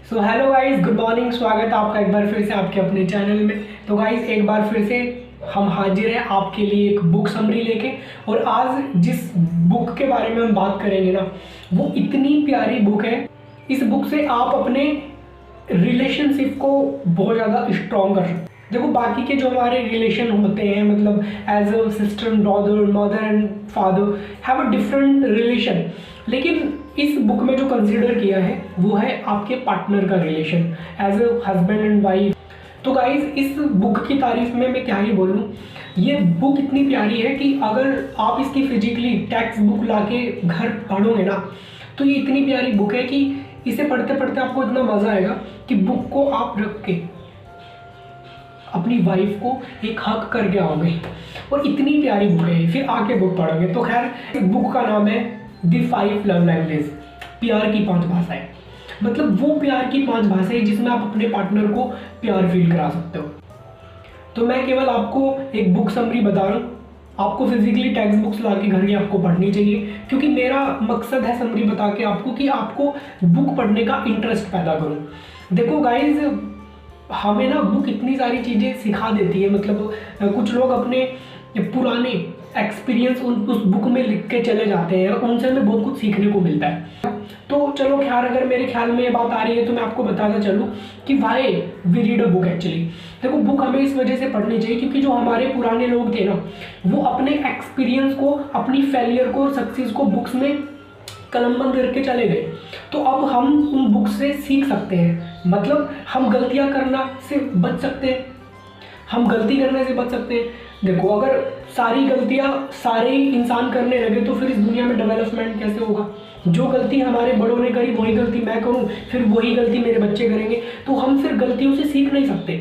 So hello guys, good morning. स्वागत है आपका एक बार फिर से आपके अपने चैनल में। तो गाइस एक बार फिर से हम हाजिर हैं आपके लिए एक बुक समरी लेके। और आज जिस बुक के बारे में हम बात करेंगे ना, वो इतनी प्यारी बुक है। इस बुक से आप अपने रिलेशनशिप को बहुत ज़्यादा स्ट्रॉन्ग कर सकते हैं। देखो, बाकी के जो हमारे रिलेशन होते हैं, मतलब as a sister and brother, mother and father have a different relation, लेकिन इस बुक में जो कंसिडर किया है वो है आपके पार्टनर का relation as a husband and wife. तो गाइज इस बुक की तारीफ में मैं क्या ही बोलूँ, ये बुक इतनी प्यारी है कि अगर आप इसकी फिजिकली टेक्स्ट बुक लाके घर पढ़ोगे ना, तो ये इतनी प्यारी बुक है कि इसे पढ़ते पढ़ते आपको इतना मज़ा आएगा कि बुक को आप रख के अपनी वाइफ को एक हक करके आओगे। और इतनी प्यारी बुक है, फिर आके बुक पढ़ोगे। तो खैर, इस बुक का नाम है द 5 लव लैंग्वेज, प्यार की 5 भाषाएं। मतलब वो प्यार की 5 भाषाएं जिसमें आप अपने पार्टनर को प्यार फील करा सकते हो। तो मैं केवल आपको एक बुक समरी बता रहा हूँ, आपको फिजिकली टेक्स्ट बुक्स ला के घर ही आपको पढ़नी चाहिए, क्योंकि मेरा मकसद है समरी बता के आपको कि आपको बुक पढ़ने का इंटरेस्ट पैदा करूँ। देखो गाइज, हमें ना बुक इतनी सारी चीज़ें सिखा देती है। मतलब कुछ लोग अपने पुराने एक्सपीरियंस उस बुक में लिख के चले जाते हैं और उनसे हमें बहुत कुछ सीखने को मिलता है। तो चलो खैर, अगर मेरे ख्याल में ये बात आ रही है तो मैं आपको बताना चलूँ कि why we read a book actually. देखो, बुक हमें इस वजह से पढ़नी चाहिए क्योंकि जो हमारे पुराने लोग थे ना, वो अपने एक्सपीरियंस को, अपनी फेलियर को और सक्सेस को बुक्स में कलमबंद करके चले गए। तो अब हम उन बुक से सीख सकते हैं। मतलब हम गलतियां करना से बच सकते हैं, हम गलती करने से बच सकते हैं। देखो, अगर सारी गलतियां सारे इंसान करने लगे तो फिर इस दुनिया में डेवलपमेंट कैसे होगा। जो गलती हमारे बड़ों ने करी वही गलती मैं करूं, फिर वही गलती मेरे बच्चे करेंगे, तो हम फिर गलतियों से सीख नहीं सकते।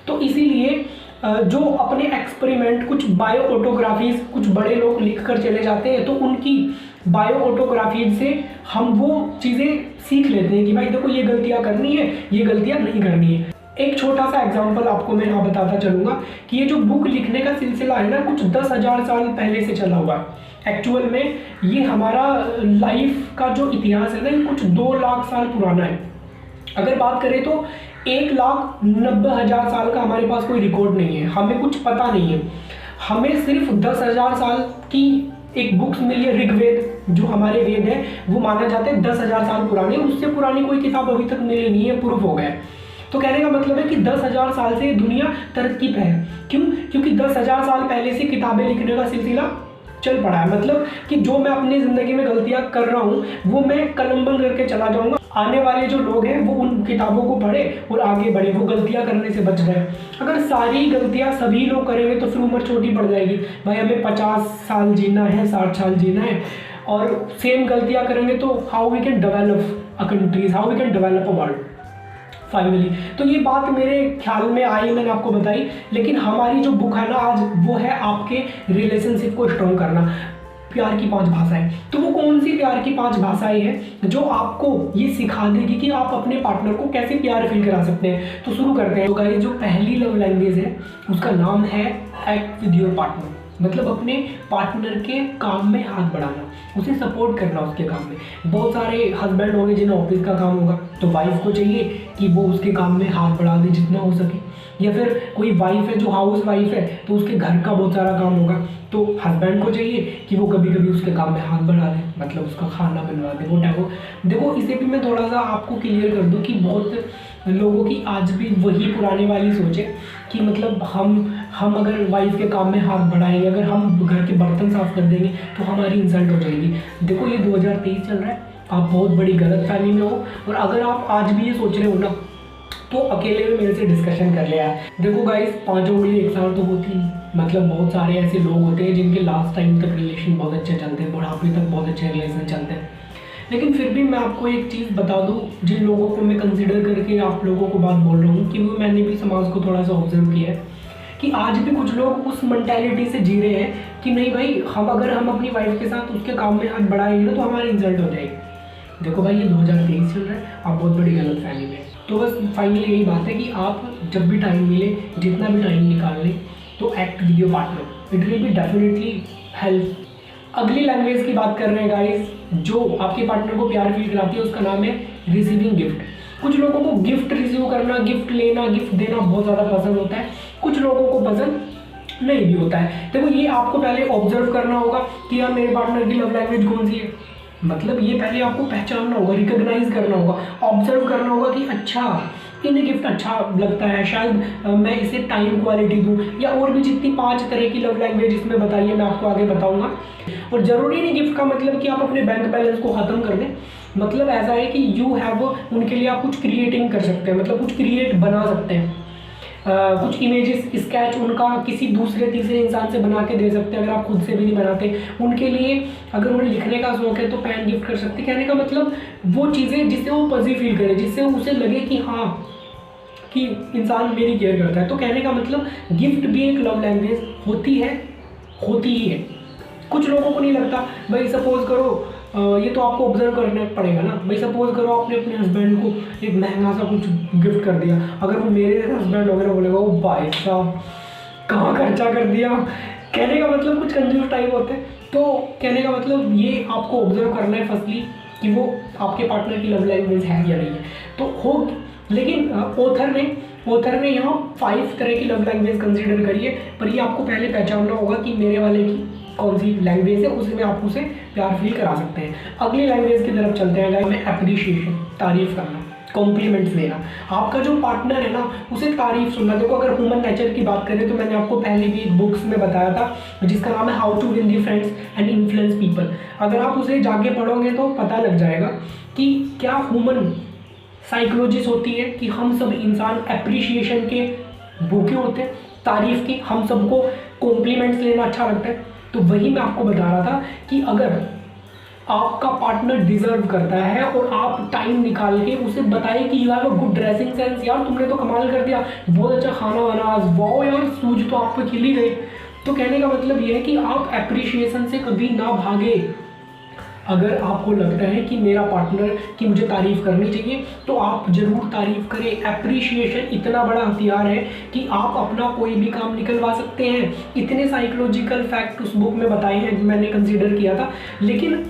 तो इसीलिए जो अपने एक्सपेरिमेंट, कुछ बायो ऑटोग्राफीज कुछ बड़े लोग लिख कर चले जाते हैं, तो उनकी बायो ऑटोग्राफीज से हम वो चीज़ें सीख लेते हैं कि भाई देखो, ये गलतियाँ करनी है, ये गलतियाँ नहीं करनी है। एक छोटा सा एग्जांपल आपको मैं यहाँ बताता चलूँगा कि ये जो बुक लिखने का सिलसिला है ना, कुछ 10,000 साल पहले से चला हुआ है। एक्चुअल में ये हमारा लाइफ का जो इतिहास है ना, ये कुछ 2 लाख साल पुराना है। अगर बात करें तो 1,90,000 साल का हमारे पास कोई रिकॉर्ड नहीं है, हमें कुछ पता नहीं है। हमें सिर्फ 10,000 साल की एक बुक्स मिली है, ऋग्वेद जो हमारे वेद है वो माना जाता है 10,000 साल पुराने। उससे पुरानी कोई किताब अभी तक मिली नहीं है, प्रूफ हो गया है। तो कहने का मतलब है कि 10,000 साल से दुनिया तरक्की पे है। क्यों? क्योंकि 10,000 साल पहले से किताबें लिखने का सिलसिला चल पड़ा है। मतलब कि जो मैं अपनी ज़िंदगी में गलतियां कर रहा हूँ वो मैं कलमबंद करके चला जाऊँगा। आने वाले जो लोग हैं वो उन किताबों को पढ़े और आगे बढ़े, वो गलतियां करने से बच गए। अगर सारी गलतियां सभी लोग करेंगे तो फिर उम्र छोटी पड़ जाएगी। भाई हमें 50 साल जीना है, 60 साल जीना है, और सेम गलतियाँ करेंगे तो how we can develop a countries, how we can develop a world finally. तो ये बात मेरे ख्याल में आई, मैंने आपको बताई। लेकिन हमारी जो बुक है ना आज, वो है आपके रिलेशनशिप को स्ट्रॉन्ग करना, प्यार की 5 भाषाएं। तो वो कौन सी प्यार की 5 भाषाएं हैं जो आपको ये सिखा देगी कि आप अपने पार्टनर को कैसे प्यार फील करा सकते हैं। तो शुरू करते हैं। तो गाइस, जो पहली लव लैंग्वेज है उसका नाम है एक्ट विद योर पार्टनर। मतलब अपने पार्टनर के काम में हाथ बढ़ाना, उसे सपोर्ट करना उसके काम में। बहुत सारे हस्बैंड होंगे जिन्हें ऑफिस का काम होगा, तो वाइफ को चाहिए कि वो उसके काम में हाथ बढ़ा दे जितना हो सके। या फिर कोई वाइफ है जो हाउस वाइफ है, तो उसके घर का बहुत सारा काम होगा, तो हस्बैंड को चाहिए कि वो कभी कभी उसके काम में हाथ बढ़ा दे, मतलब उसका खाना बनवा दे, वो टाइप। देखो, इसे भी मैं थोड़ा सा आपको क्लियर कर दूँ कि बहुत लोगों की आज भी वही पुराने वाली सोच है कि मतलब हम अगर वाइफ के काम में हाथ बढ़ाएंगे, अगर हम घर के बर्तन साफ कर देंगे तो हमारी इंसल्ट हो जाएगी। देखो, ये 2023 चल रहा है, आप बहुत बड़ी गलतफहमी में हो। और अगर आप आज भी ये सोच रहे हो ना, तो अकेले में मेरे से डिस्कशन कर लिया। देखो गाइस, 5 उंगली एक साथ तो होती नहीं। मतलब बहुत सारे ऐसे लोग होते हैं जिनके लास्ट टाइम तक रिलेशन बहुत अच्छे चलते हैं, बुढ़ापे तक बहुत अच्छे रिलेशन चलते हैं। लेकिन फिर भी मैं आपको एक चीज़ बता दूं, जिन लोगों को मैं कंसिडर करके आप लोगों को बात बोल रहा हूँ कि वो मैंने भी समाज को थोड़ा सा ऑब्जर्व किया है कि आज भी कुछ लोग उस मेंटालिटी से जी रहे हैं कि नहीं भाई, अगर हम अपनी वाइफ के साथ उसके काम में हाथ बढ़ाएंगे ना तो हमारी इंसल्ट हो जाएगी। देखो भाई, ये 2023 चल रहा है, आप बहुत बड़ी गलत फहमी में। तो बस फाइनली यही बात है कि आप जब भी टाइम मिले, जितना भी टाइम निकाल लें, तो act with your partner, it will be definitely help. अगली लैंग्वेज की बात कर रहे हैं गाइस, जो आपके पार्टनर को प्यार फील कराती है, उसका नाम है रिसीविंग गिफ्ट। कुछ लोगों को गिफ्ट रिसीव करना, गिफ्ट लेना, गिफ्ट देना बहुत ज़्यादा पसंद होता है, कुछ लोगों को पसंद नहीं भी होता है। देखो ये आपको पहले ऑब्जर्व करना होगा कि यार मेरे पार्टनर की लव लैंग्वेज कौन सी है। मतलब ये पहले आपको पहचानना होगा, रिकॉग्नाइज करना होगा, ऑब्जर्व करना होगा कि अच्छा इन्हें गिफ्ट अच्छा लगता है, शायद मैं इसे टाइम क्वालिटी दूँ, या और भी जितनी 5 तरह की लव लैंग्वेज इसमें बताइए, मैं आपको आगे बताऊंगा। और ज़रूरी नहीं गिफ्ट का मतलब कि आप अपने बैंक बैलेंस को ख़त्म कर दें। मतलब ऐसा है कि यू हैव, उनके लिए आप कुछ क्रिएटिंग कर सकते हैं, मतलब कुछ क्रिएट बना सकते हैं, कुछ इमेजेस स्केच उनका किसी दूसरे तीसरे इंसान से बना के दे सकते हैं, अगर आप खुद से भी नहीं बनाते। उनके लिए अगर उन्हें लिखने का शौक है तो पेन गिफ्ट कर सकते हैं। कहने का मतलब वो चीज़ें जिससे वो पॉजिटिव फील करे, जिससे उसे लगे कि हाँ कि इंसान मेरी केयर करता है। तो कहने का मतलब गिफ्ट भी एक लव लैंग्वेज होती ही है। कुछ लोगों को नहीं लगता। भाई सपोज करो, ये तो आपको ऑब्जर्व करना पड़ेगा ना। भाई सपोज करो आपने अपने हस्बैंड को एक महंगा सा कुछ गिफ्ट कर दिया, अगर वो मेरे हस्बैंड वगैरह बोलेगा वो भाई साहब कहाँ खर्चा कर दिया। कहने का मतलब कुछ कंजूस टाइप होते हैं। तो कहने का मतलब ये आपको ऑब्जर्व करना है फर्स्टली कि वो आपके पार्टनर की लव लैंग्वेज है या नहीं है। तो हो, लेकिन ऑथर ने यहाँ 5 तरह की लव लैंग्वेज कंसीडर करी है, पर ये आपको पहले पहचानना होगा कि मेरे वाले की कौन सी लैंग्वेज है, उसमें आप उसे प्यार फील करा सकते हैं। अगली लैंग्वेज की तरफ चलते हैं गाइस, में अप्रिशिएशन, तारीफ करना, कॉम्प्लीमेंट्स देना। आपका जो पार्टनर है ना उसे तारीफ सुनना। देखो अगर ह्यूमन नेचर की बात करें तो मैंने आपको पहले भी एक बुक्स में बताया था जिसका नाम है how to win the friends and influence people. अगर आप उसे जाके पढ़ोगे तो पता लग जाएगा कि क्या ह्यूमन साइकोलॉजिस्ट होती है कि हम सब इंसान अप्रिशिएशन के भूखे होते हैं, तारीफ की। हम सबको कॉम्प्लीमेंट्स लेना अच्छा लगता है। तो वही मैं आपको बता रहा था कि अगर आपका पार्टनर डिजर्व करता है और आप टाइम निकाल के उसे बताएं कि you have a good dressing sense, यार तुमने तो कमाल कर दिया, बहुत अच्छा खाना बना आज, वाओ यार सूझ तो आप पे खिल ही गई। तो कहने का मतलब ये है कि आप एप्रिशिएशन से कभी ना भागे। अगर आपको लगता है कि मेरा पार्टनर की मुझे तारीफ़ करनी चाहिए तो आप ज़रूर तारीफ़ करें। एप्रिशिएशन इतना बड़ा हथियार है कि आप अपना कोई भी काम निकलवा सकते हैं। इतने साइकोलॉजिकल फैक्ट उस बुक में बताए हैं, मैंने कंसीडर किया था। लेकिन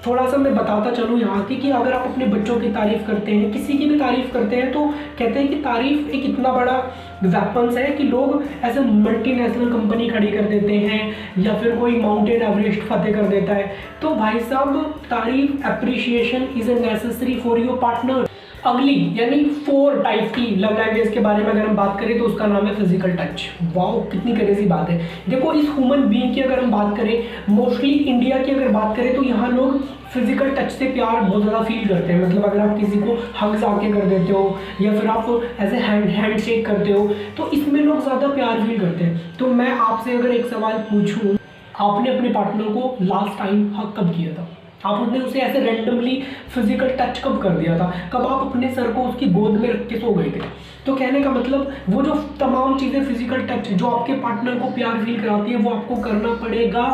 थोड़ा सा मैं बताता चलूँ यहाँ की कि अगर आप अपने बच्चों की तारीफ़ करते हैं, किसी की भी तारीफ़ करते हैं, तो कहते हैं कि तारीफ़ एक इतना बड़ा वेपन्स है कि लोग ऐसे मल्टीनेशनल कंपनी खड़ी कर देते हैं या फिर कोई माउंटेन एवरेस्ट फतेह कर देता है। तो भाई साहब तारीफ, appreciation is a necessary for your partner. अगली यानी 4 टाइप की लव लैंग्वेज के बारे में अगर हम बात करें तो उसका नाम है फिजिकल टच। वाओ कितनी क्रेजी बात है। देखो इस ह्यूमन बीइंग की अगर हम बात करें, मोस्टली इंडिया की अगर बात करें तो यहाँ लोग फिजिकल टच से प्यार बहुत ज़्यादा फील करते हैं। मतलब अगर आप किसी को हग्स आके कर देते हो या फिर आप ऐसे हैंड शेक करते हो तो इसमें लोग ज़्यादा प्यार फील करते हैं। तो मैं आपसे अगर एक सवाल पूछूं, आपने अपने पार्टनर को लास्ट टाइम हग कब किया था? आपने उसे ऐसे रैंडमली फिजिकल टच कब कर दिया था? कब आप अपने सर को उसकी गोद में रख के सो गए थे? तो कहने का मतलब वो जो तमाम चीज़ें फिजिकल टच जो आपके पार्टनर को प्यार फील कराती है वो आपको करना पड़ेगा,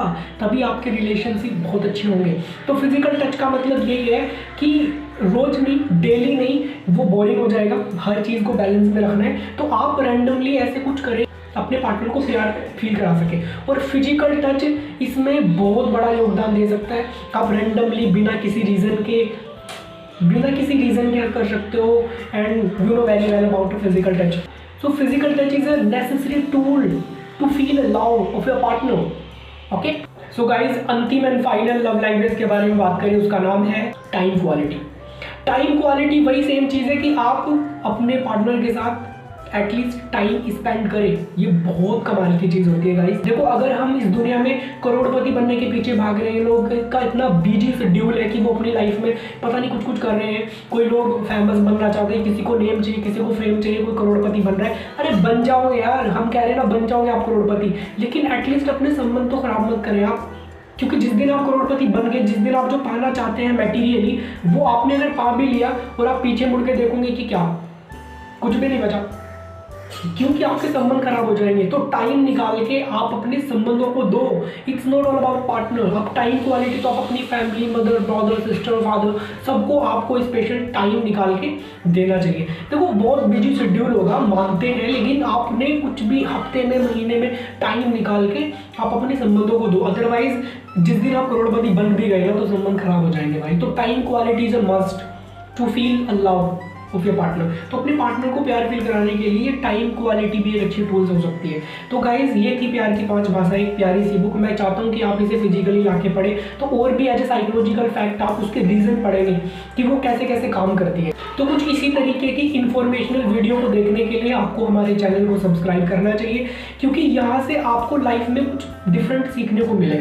तभी आपके रिलेशनशिप बहुत अच्छे होंगे। तो फिजिकल टच का मतलब यही है कि रोज नहीं, डेली नहीं, वो बोरिंग हो जाएगा। हर चीज़ को बैलेंस में रखना है। तो आप रैंडमली ऐसे कुछ करें अपने पार्टनर को प्यार फील करा सके। और फिजिकल टच इसमें बहुत बड़ा योगदान दे सकता है। आप रैंडमली बिना किसी रीज़न के कर सकते हो। And you know very well about physical touch. So physical touch is a necessary tool to feel love of your partner. Okay, so guys अंतिम एंड फाइनल लव लैंग्वेज के बारे में बात करें, उसका नाम है टाइम क्वालिटी। टाइम क्वालिटी वही सेम चीज़ है कि आप अपने पार्टनर के साथ एटलीस्ट टाइम स्पेंड करें। ये बहुत कमाल की चीज़ होती है गाइस। देखो अगर हम इस दुनिया में करोड़पति बनने के पीछे भाग रहे हैं, लोग का इतना बिजी शेड्यूल है कि वो अपनी लाइफ में पता नहीं कुछ कर रहे हैं। कोई लोग फेमस बनना चाहते हैं, किसी को नेम चाहिए, किसी को फेम चाहिए, कोई करोड़पति बन रहा है। अरे बन जाओगे यार, हम कह रहे हैं ना बन जाओगे आप करोड़पति, लेकिन एटलीस्ट अपने संबंध तो खराब मत करें आप। क्योंकि जिस दिन आप करोड़पति बन गए, जिस दिन आप जो पाना चाहते हैं मैटीरियली, वो आपने अगर पा भी लिया और आप पीछे मुड़ के देखोगे कि क्या कुछ भी नहीं बचा, क्योंकि आपके संबंध खराब हो जाएंगे। तो टाइम निकाल के आप अपने संबंधों को दो। It's not all about partner. आप टाइम क्वालिटी तो आप अपनी family, mother, brother, sister, father, सबको आपको स्पेशल टाइम निकाल के देना चाहिए। देखो बहुत बिजी शेड्यूल होगा, मानते हैं, लेकिन आपने कुछ भी हफ्ते में, महीने में टाइम निकाल के आप अपने संबंधों को दो। अदरवाइज जिस दिन आप करोड़पति बन भी गए ना तो संबंध खराब हो जाएंगे भाई। तो time quality is a must to feel a love of your partner. तो अपने पार्टनर को प्यार फील कराने के लिए टाइम क्वालिटी भी एक अच्छी टूल्स हो सकती है। तो गाइज ये थी प्यार की 5 भाषाएं, एक प्यारी सी बुक। मैं चाहता हूँ कि आप इसे फिजिकली लाके पढ़े तो और भी एज ए साइकोलॉजिकल फैक्ट आप उसके रीजन पढ़ेंगे कि वो कैसे कैसे काम करती है। तो कुछ इसी तरीके की इंफॉर्मेशनल वीडियो को देखने के लिए आपको हमारे चैनल को सब्सक्राइब करना चाहिए, क्योंकि यहाँ से आपको लाइफ में कुछ डिफरेंट सीखने को मिलेगा।